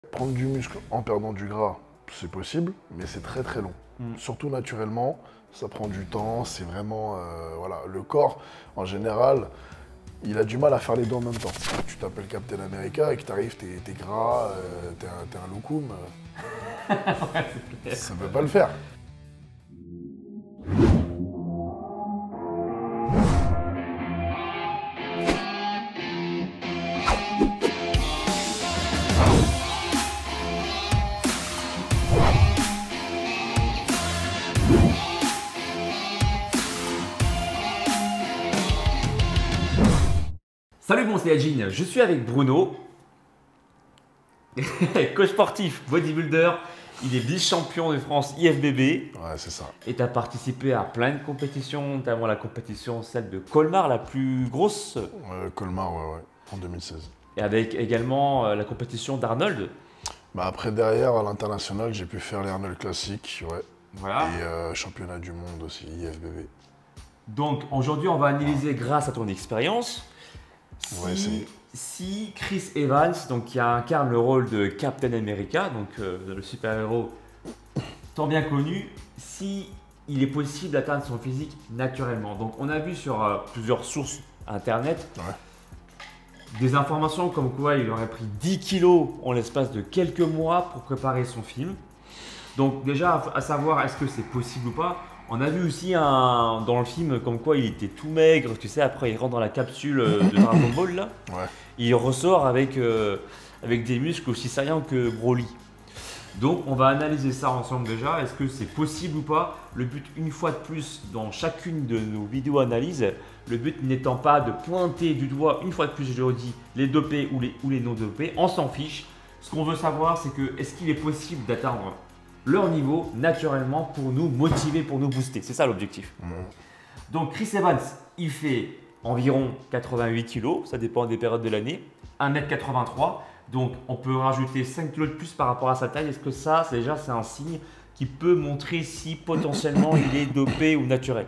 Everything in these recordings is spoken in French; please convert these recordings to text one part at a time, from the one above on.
Prendre du muscle en perdant du gras, c'est possible, mais c'est très très long. Surtout naturellement, ça prend du temps, c'est vraiment... voilà, le corps, en général, il a du mal à faire les deux en même temps. Tu t'appelles Captain America et que t'arrives, t'es gras, t'es un loukoum, ça peut pas le faire. Salut bon, c'est Adjin, je suis avec Bruno, coach sportif, bodybuilder, il est vice-champion de France IFBB Ouais, c'est ça. et tu as participé à plein de compétitions, notamment la compétition, celle de Colmar, la plus grosse, Colmar, ouais, en 2016. et avec également la compétition d'Arnold. Bah après, derrière, à l'international, j'ai pu faire les Arnold classiques, ouais. Voilà. Et championnat du monde aussi, IFBB. Donc aujourd'hui, on va analyser grâce à ton expérience On va essayer. si Chris Evans, donc, qui incarne le rôle de Captain America, donc le super-héros tant bien connu, si il est possible d'atteindre son physique naturellement. Donc on a vu sur plusieurs sources internet des informations comme quoi il aurait pris 10 kilos en l'espace de quelques mois pour préparer son film. Donc déjà à savoir est-ce que c'est possible ou pas. On a vu aussi dans le film comme quoi il était tout maigre, tu sais, après il rentre dans la capsule de Dragon Ball là. Ouais. Il ressort avec des muscles aussi saillants que Broly. Donc on va analyser ça ensemble déjà, est-ce que c'est possible ou pas. Le but une fois de plus dans chacune de nos vidéos analyses, le but n'étant pas de pointer du doigt une fois de plus, je le redis, les dopés ou les non dopés, on s'en fiche. Ce qu'on veut savoir c'est que est-ce qu'il est possible d'atteindre leur niveau naturellement pour nous motiver, pour nous booster. C'est ça l'objectif. Donc Chris Evans, il fait environ 88 kg, ça dépend des périodes de l'année, 1m83. Donc on peut rajouter 5 kg de plus par rapport à sa taille. Est-ce que ça, déjà, c'est un signe qui peut montrer si potentiellement il est dopé ou naturel?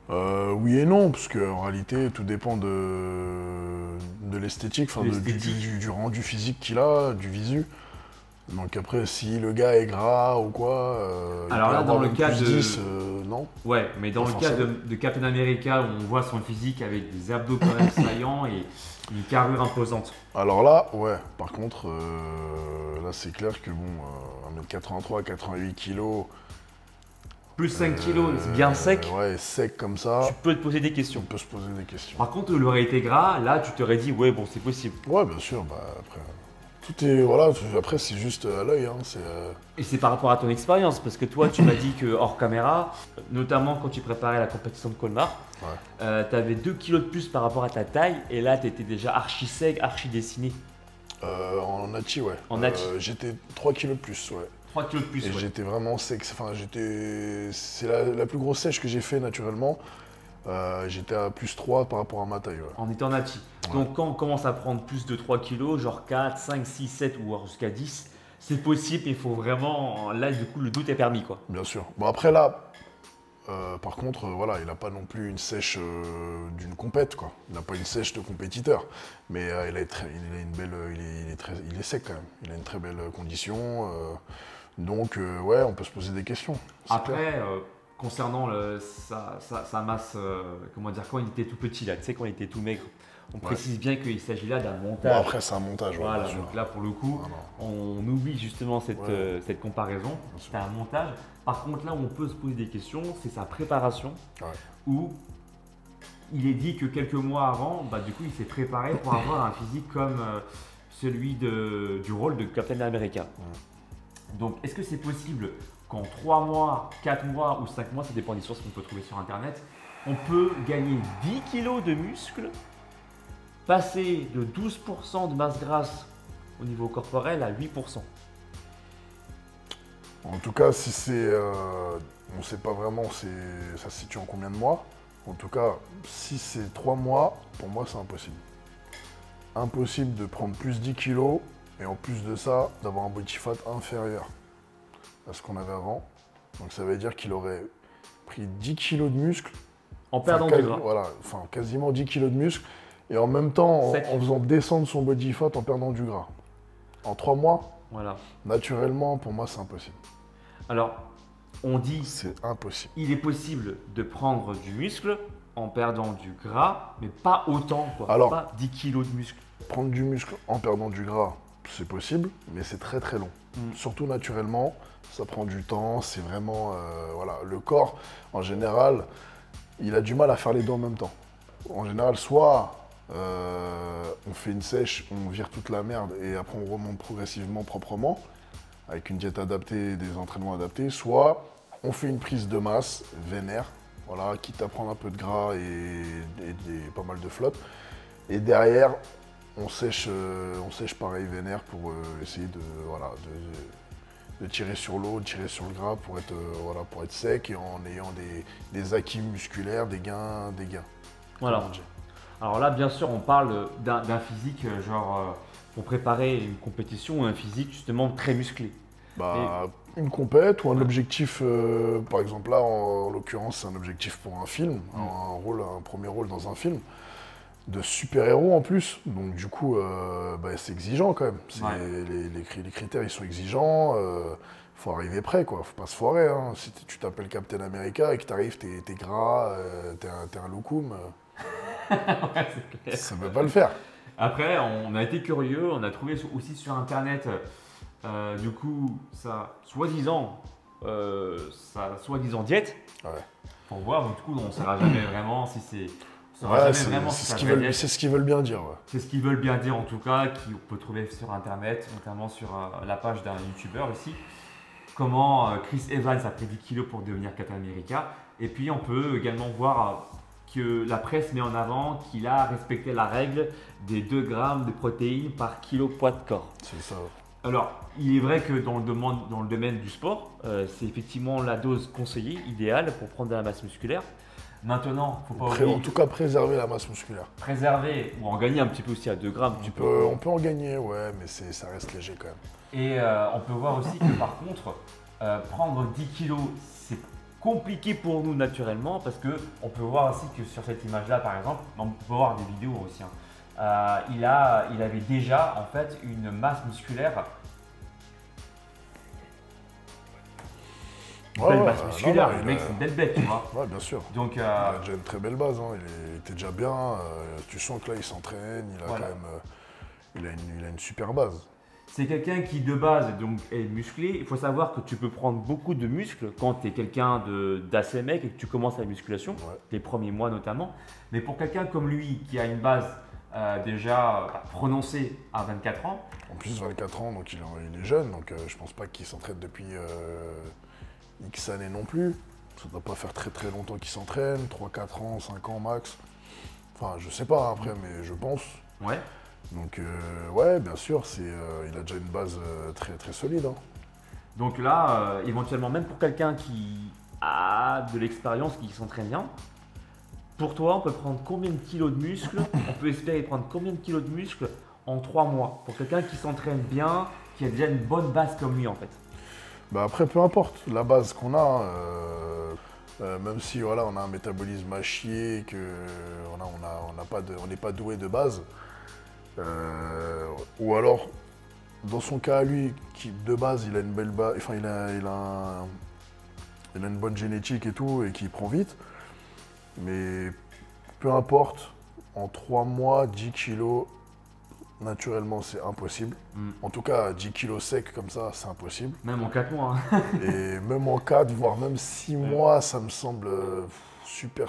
Oui et non, parce qu'en réalité, tout dépend de l'esthétique, enfin, du rendu physique qu'il a, du visu. Donc après, si le gars est gras ou quoi, alors là, dans le cas de... 10, non. Ouais, mais dans le cas de Captain America, où on voit son physique avec des abdos quand même saillants et une carrure imposante. Alors là, ouais, par contre, là c'est clair que bon, 1m83, 88 kg. Plus 5 kilos, bien sec. Ouais, sec comme ça. Tu peux te poser des questions. On peut se poser des questions. Par contre, il aurait été gras, là tu t'aurais dit, ouais, bon, c'est possible. Ouais, bien sûr, bah après. Tout est. Voilà, après c'est juste à l'œil. Hein, Et c'est par rapport à ton expérience, parce que toi, tu m'as dit que hors caméra, notamment quand tu préparais la compétition de Colmar, tu avais 2 kilos de plus par rapport à ta taille, et là, tu étais déjà archi sec, archi dessiné. En nati, ouais. En nati. J'étais 3 kilos de plus, ouais. 3 kilos de plus, Et j'étais vraiment sec. Enfin, c'est la plus grosse sèche que j'ai fait naturellement. J'étais à plus 3 par rapport à ma taille. Ouais. En étant nati. Donc quand on commence à prendre plus de 3 kilos, genre 4, 5, 6, 7 ou jusqu'à 10, c'est possible, il faut vraiment... Là, du coup, le doute est permis, quoi. Bien sûr. Bon, après là, par contre, voilà, il n'a pas non plus une sèche d'une compète, quoi. Il n'a pas une sèche de compétiteur. Mais il a une belle... il est sec, quand même. Il a une très belle condition. Donc, ouais, on peut se poser des questions. Après... concernant sa masse, comment dire, quand il était tout petit, là, tu sais, quand il était tout maigre, on précise bien qu'il s'agit là d'un montage. Bon, après, c'est un montage. Voilà, donc là, pour le coup, on oublie justement cette comparaison. C'est un montage. Par contre, là où on peut se poser des questions, c'est sa préparation, où il est dit que quelques mois avant, bah, du coup, il s'est préparé pour avoir un physique comme celui du rôle de Captain America. Donc, est-ce que c'est possible qu'en 3 mois, 4 mois ou 5 mois, ça dépend des sources qu'on peut trouver sur Internet, on peut gagner 10 kilos de muscles, passer de 12% de masse grasse au niveau corporel à 8%. En tout cas, si c'est... on ne sait pas vraiment ça se situe en combien de mois. En tout cas, si c'est 3 mois, pour moi, c'est impossible. Impossible de prendre plus 10 kilos et en plus de ça, d'avoir un body fat inférieur à ce qu'on avait avant. Donc ça veut dire qu'il aurait pris 10 kilos de muscle. En perdant du gras. Voilà, enfin quasiment 10 kilos de muscle. Et en même temps, en faisant descendre son body fat en perdant du gras. En 3 mois, Voilà. naturellement, pour moi, c'est impossible. Alors, on dit C'est impossible. il est possible de prendre du muscle en perdant du gras, mais pas autant, quoi. Alors- Pas 10 kilos de muscle. Prendre du muscle en perdant du gras, c'est possible, mais c'est très très long. Surtout naturellement, ça prend du temps, c'est vraiment... voilà, le corps, en général, il a du mal à faire les deux en même temps. En général, soit on fait une sèche, on vire toute la merde et après on remonte progressivement proprement, avec une diète adaptée et des entraînements adaptés, soit on fait une prise de masse vénère, voilà, quitte à prendre un peu de gras et pas mal de flotte. Et derrière, on sèche pareil vénère pour essayer de tirer sur l'eau, de tirer sur le gras pour être, pour être sec et en ayant des acquis musculaires, des gains. Voilà. Comment dire. Alors là, bien sûr, on parle d'un physique, pour préparer une compétition ou un physique justement très musclé. Bah, une compète ou un objectif, par exemple là, en l'occurrence, c'est un objectif pour un film, un premier rôle dans un film, de super-héros en plus. Donc du coup, c'est exigeant quand même. Les critères, ils sont exigeants. Faut arriver prêt, quoi. Faut pas se foirer. Hein. Si tu t'appelles Captain America et que t'arrives, t'es gras, t'es un loukoum, Ouais, c'est clair. ça peut pas le faire. Après, on a été curieux, on a trouvé aussi sur internet, du coup, sa soi-disant diète. Ouais. Pour voir, donc du coup, on ne saura jamais vraiment si c'est. On saura Ouais, jamais c'est vraiment c'est si ce ça qu'ils va veulent, être. c'est ce qu'ils veulent bien dire. Ouais. C'est ce qu'ils veulent bien dire en tout cas, qu'on peut trouver sur internet, notamment sur la page d'un youtubeur ici. Comment Chris Evans a pris 10 kilos pour devenir Captain America. Et puis on peut également voir que la presse met en avant qu'il a respecté la règle des 2 grammes de protéines par kilo poids de corps. C'est ça. Alors, il est vrai que dans le domaine du sport, c'est effectivement la dose conseillée, idéale pour prendre de la masse musculaire. Maintenant, il ne faut pas oublier En tout cas, préserver la masse musculaire. préserver ou en gagner un petit peu aussi à 2 grammes. On peut en gagner, ouais, mais ça reste léger quand même. Et on peut voir aussi que par contre, prendre 10 kilos, c'est compliqué pour nous naturellement parce qu'on peut voir aussi que sur cette image-là, par exemple, on peut voir des vidéos aussi, hein, il avait déjà en fait une masse musculaire. Belle masse musculaire, le mec c'est une belle bête, tu vois. Ouais, bien sûr. Donc, Il a déjà une très belle base, hein. Il était déjà bien. Tu sens que là, il s'entraîne, il a Voilà. quand même il a une super base. c'est quelqu'un qui de base donc, est musclé. Il faut savoir que tu peux prendre beaucoup de muscles quand tu es quelqu'un d'assez mec et que tu commences la musculation, Ouais. les premiers mois notamment. Mais pour quelqu'un comme lui qui a une base déjà prononcée à 24 ans, En plus, 24 ans, donc il est jeune, donc je pense pas qu'il s'entraîne depuis X années non plus. Ça doit pas faire très très longtemps qu'il s'entraîne, 3, 4 ans, 5 ans max. Enfin, je sais pas après, mais je pense. ouais, Donc, ouais, bien sûr, il a déjà une base très très solide. Hein. donc là, éventuellement, même pour quelqu'un qui a de l'expérience, qui s'entraîne bien, pour toi, on peut prendre combien de kilos de muscles? On peut espérer prendre combien de kilos de muscles en 3 mois? Pour quelqu'un qui s'entraîne bien, qui a déjà une bonne base comme lui en fait. Bah après, peu importe la base qu'on a, même si voilà, on a un métabolisme à chier, que on n'est pas doué de base, ou alors, dans son cas à lui, qui de base il a une belle base, enfin il a une bonne génétique et tout, et qui prend vite, mais peu importe, en 3 mois, 10 kilos, naturellement c'est impossible. En tout cas, 10 kilos secs comme ça, c'est impossible. Même en 4 mois. Hein. Et même en 4, voire même 6 mois, ça me semble super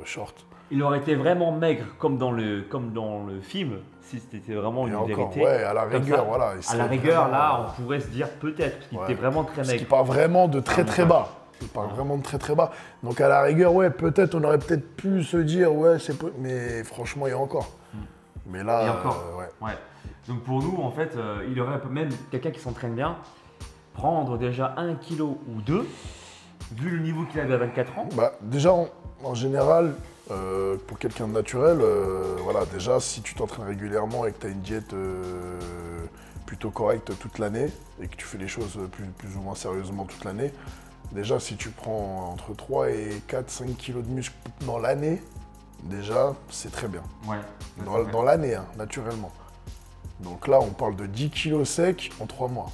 short. Il aurait été vraiment maigre comme dans le film, si c'était vraiment Et une encore, vérité. ouais, à la Comme rigueur, ça. voilà. À la rigueur, là, on pourrait se dire peut-être, parce qu'il Ouais. était vraiment très Parce qu'il maigre. part vraiment de très Ah, très ouais. bas. Il part vraiment de très très bas. Donc à la rigueur, ouais, peut-être, on aurait peut-être pu se dire, ouais, mais franchement, il y a encore. Mais là, Et encore. ouais. Ouais. Donc pour nous, en fait, il aurait même quelqu'un qui s'entraîne bien, prendre déjà 1 kg ou 2, vu le niveau qu'il avait à 24 ans. Bah, déjà, en général, pour quelqu'un de naturel, voilà, déjà, si tu t'entraînes régulièrement et que tu as une diète plutôt correcte toute l'année et que tu fais les choses plus ou moins sérieusement toute l'année, déjà, si tu prends entre 3 et 4, 5 kilos de muscle dans l'année, déjà, c'est très bien. Ouais. Dans l'année, hein, naturellement. Donc là, on parle de 10 kilos secs en 3 mois.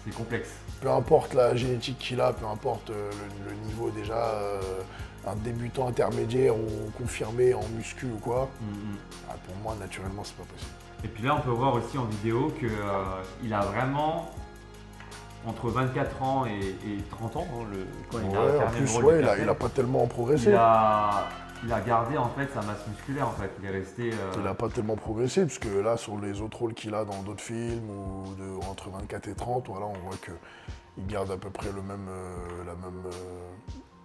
C'est complexe. Peu importe la génétique qu'il a, peu importe le niveau déjà, un débutant intermédiaire ou confirmé en muscu ou quoi, pour moi, naturellement, c'est pas possible. Et puis là, on peut voir aussi en vidéo qu'il a vraiment entre 24 ans et 30 ans. Quand il Ouais, en plus, ouais, il a pas tellement progressé. Il a gardé en fait sa masse musculaire en fait. Il est resté. Il n'a pas tellement progressé, puisque là, sur les autres rôles qu'il a dans d'autres films, ou entre 24 et 30, voilà, on voit qu'il garde à peu près la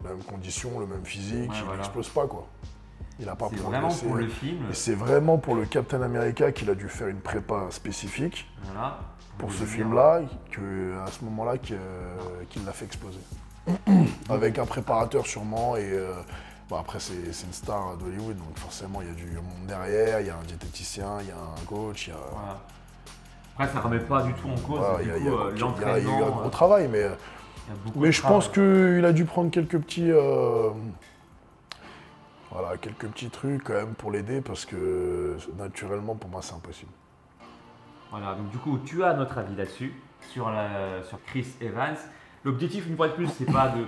même condition, le même physique, Ouais, il voilà. n'explose pas, quoi. Il n'a pas C'est progressé. vraiment pour le film. Et c'est vraiment pour le Captain America qu'il a dû faire une prépa spécifique Voilà. pour Vous ce voulez film-là, à ce moment-là, qu'il l'a fait exploser. Avec un préparateur sûrement, et bon, après c'est une star d'Hollywood, donc forcément il y a du monde derrière, il y a un diététicien, il y a un coach, il y a... Voilà. Après, ça ne remet pas du tout en cause Voilà, du il y a l'entraînement. eu un gros travail, mais je pense qu'il a dû prendre quelques petits trucs quand même pour l'aider, parce que naturellement pour moi c'est impossible. Voilà, donc du coup, tu as notre avis là-dessus, sur Chris Evans. L'objectif, une fois de plus, c'est pas de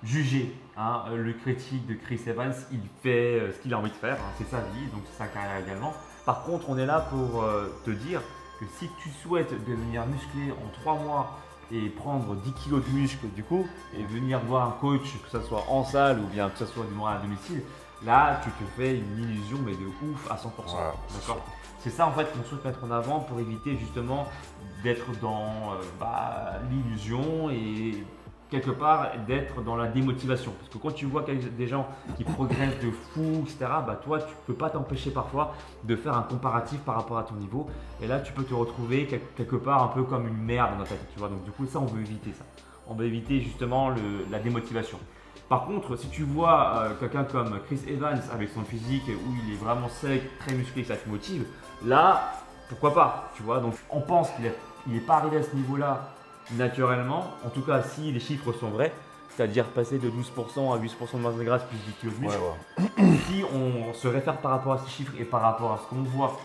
juger le critique de Chris Evans. Il fait ce qu'il a envie de faire, c'est sa vie, donc c'est sa carrière également. Par contre, on est là pour te dire que si tu souhaites devenir musclé en 3 mois et prendre 10 kilos de muscle du coup, et venir voir un coach, que ce soit en salle ou bien que ce soit du moins à domicile, là, tu te fais une illusion, mais de ouf à 100%. Ouais, d'accord ? C'est ça en fait qu'on souhaite mettre en avant pour éviter justement d'être dans l'illusion et quelque part d'être dans la démotivation. Parce que quand tu vois des gens qui progressent de fou, etc., toi tu ne peux pas t'empêcher parfois de faire un comparatif par rapport à ton niveau. Et là tu peux te retrouver quelque part un peu comme une merde dans ta tête. Tu vois. Donc du coup ça on veut éviter ça. On veut éviter justement la démotivation. Par contre, si tu vois quelqu'un comme Chris Evans avec son physique où il est vraiment sec, très musclé, ça te motive, là, pourquoi pas, tu vois. Donc, on pense qu'il n'est pas arrivé à ce niveau-là naturellement, en tout cas si les chiffres sont vrais, c'est-à-dire passer de 12% à 8% de masse grasse plus 10 kg de muscle. Ouais. Si on se réfère par rapport à ces chiffres et par rapport à ce qu'on voit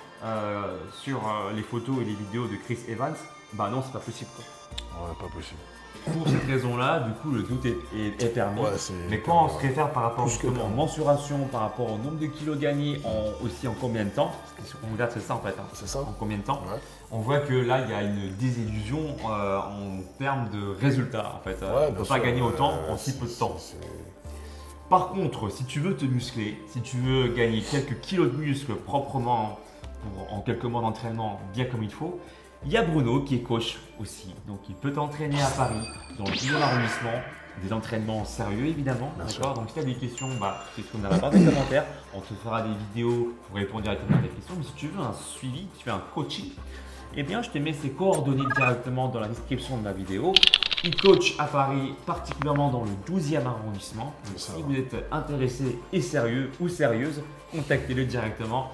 sur les photos et les vidéos de Chris Evans, non, c'est pas possible. Ouais, pas possible. Pour cette raison-là, du coup, le doute est permis. Ouais, mais quand on se réfère par rapport justement aux mensurations, par rapport au nombre de kilos gagnés, aussi en combien de temps, parce qu'on regarde, c'est ça en fait. C'est ça. En combien de temps, ouais. On voit que là, il y a une désillusion en termes de résultats. En fait, on ne peut pas gagner autant en si peu de temps. Par contre, si tu veux te muscler, si tu veux gagner quelques kilos de muscle proprement en quelques mois d'entraînement, bien comme il faut, il y a Bruno qui est coach aussi, donc il peut t'entraîner à Paris, dans le 10e arrondissement, des entraînements sérieux évidemment, d'accord. Donc si tu as des questions, c'est ce qu'on a dans les commentaires, on te fera des vidéos pour répondre directement à tes questions. Mais si tu veux un suivi, tu fais un coaching, eh bien je te mets ses coordonnées directement dans la description de ma vidéo. Il coach à Paris, particulièrement dans le 12e arrondissement. Donc, si vous êtes intéressé et sérieux ou sérieuse, contactez-le directement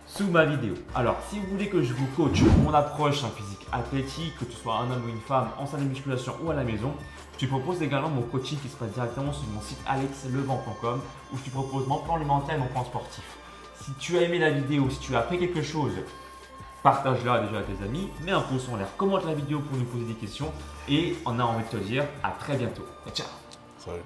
sous ma vidéo. Alors, si vous voulez que je vous coach mon approche un physique athlétique, que tu sois un homme ou une femme, en salle de musculation ou à la maison, je te propose également mon coaching qui se passe directement sur mon site alexlevent.com où je te propose mon plan alimentaire et mon plan sportif. Si tu as aimé la vidéo, si tu as appris quelque chose, partage-la déjà à tes amis, mets un pouce en l'air, commente la vidéo pour nous poser des questions et on a envie de te dire à très bientôt. Ciao. Salut.